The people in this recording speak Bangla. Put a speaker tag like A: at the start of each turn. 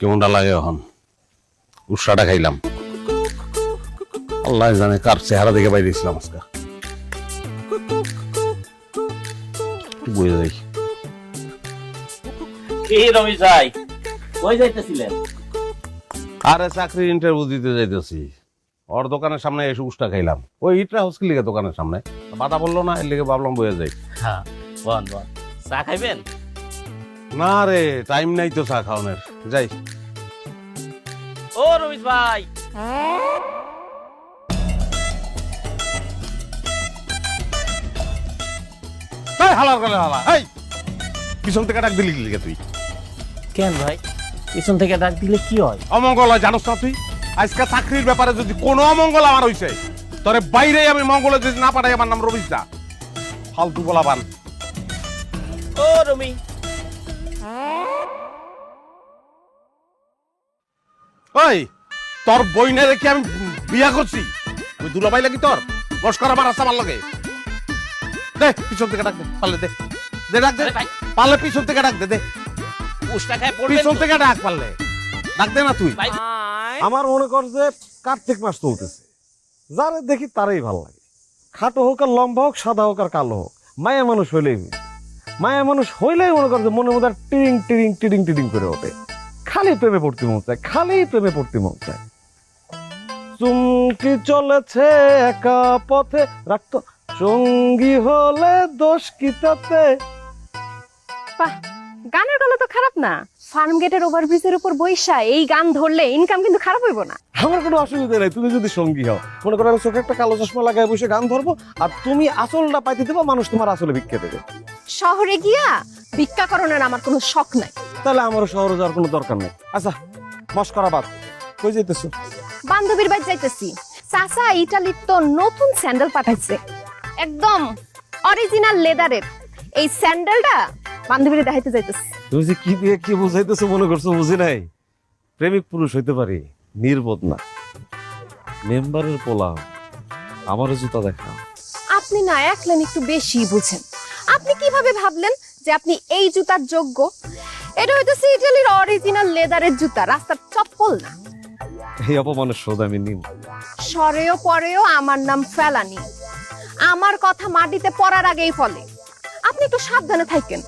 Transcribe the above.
A: কেমনটা লাগে এখন? উৎসাহটা খাইলাম, আল্লাহ জানে কার চেহারা দেখে বাইরেছিলাম আজকে। বুঝে যাই
B: কি রমেশ ভাই, কই যাইতেছিলেন?
A: আরে চাকরির ইন্টারভিউ দিতে যাইতেছি, ওর দোকানের সামনে এসে উষ্টা খাইলাম। ওই ইটরা হাউস লিগে দোকানের সামনে বাধা বললো না, এর লিগে ভাবলাম বয়ে যাই।
B: হ্যাঁ বল বল, চা খাইবেন?
A: না রে, টাইম নাই তো চা খাওয়ানোর, যাই।
B: ও রমেশ ভাই,
A: হালার গেলে হালা, এই পিছন থেকে ডাক দিলি লিগে তুই?
B: কেন ভাই, পিছন থেকে ডাক দিলে কি হয়?
A: অমঙ্গল হয় জানোস না তুই? আজকে চাকরির ব্যাপারে যদি কোনো অমঙ্গল আমার হইছে, তোরে বাইরে আমি মঙ্গলে যদি না পাঠাই, আমার নাম রবিশ দা। ফালতু বলাবান।
B: ও রমি,
A: ওই তোর বইনে রেখে আমি বিয়া করছি, তুই দুলাভাই লাগি তোর? মস্করা আমার রাস্তা আমার লাগে। দে পিছন থেকে ডাক দে, পারলে দে, দে ডাক দে, পারলে পিছন থেকে ডাক দে, দে
B: উষ্টা খায় পড়বেন
A: পিছন
B: তো?
A: থেকে ডাক, পারলে ডাক দে না তুই।
B: ভাই,
C: আমার মনে কর যে কার্তিক মাস চলতেছে, যারে দেখি তারই ভালো লাগে। খাটো হোক আর লম্বা হোক, সাদা হোক আর কালো হোক, মায়া মানুষ হইলেই মায়া মানুষ হইলেই মনে কর যে মনের মধ্যে টিরিং টিরিং টিরিং টিরিং করে ওঠে। খালি প্রেমে পড়তে মন চায়, খালি প্রেমে পড়তে মন চায়। চুমকি চলেছে একা পথে, রাখতো সঙ্গী হলে দোষ কি তাতে।
D: বাহ, গানের গলা তো খারাপ না। ফার্ম গেটের ওভারব্রিজের উপর বইসা এই গান ধরলে ইনকাম কিন্তু খারাপ হইব না।
C: আমার কোনো অসুবিধা নেই, তুমি যদি সঙ্গী হও। মনে করো আমি চোখে একটা কালো চশমা লাগাই বসে গান ধরবো, আর তুমি আসলটা পাইতে দেবো, মানুষ তোমার আসলে ভিক্ষে দেবে।
D: শহরে গিয়া ভিক্ষাকরণের আমার কোনো শখ নাই।
C: তাহলে আমারও শহরে যাওয়ার কোনো দরকার নেই। আচ্ছা মস্করা বাদ, কই যাইতেছো?
D: বান্ধবীর বাড়ি যাইতেছি। চাচা ইটালির তো নতুন স্যান্ডেল পাঠাইছে, একদম অরিজিনাল লেদারের। এই স্যান্ডেলটা বান্ধবীরে দেখাইতে যাইতেছি।
C: তুমি যে কি দিয়ে কি বুঝাইতেছো মনে করছো বুঝি নাই? প্রেমিক পুরুষ হইতে পারি, নির্বোধ না। মেম্বারের পোলা, আমারও জুতা দেখা।
D: আপনি না একলেন একটু বেশি বুঝেন। আপনি কিভাবে ভাবলেন যে আপনি এই জুতার যোগ্য? এটা হইতেছে ইটালির অরিজিনাল লেদারের জুতা, রাস্তার চপ্পল না।
C: এই অপমানের শোধ আমি নিম।
D: সরেও পরেও আমার নাম ফেলানি। আমার কথা মাটিতে পড়ার আগেই ফলে। আপনি একটু সাবধানে থাকেন।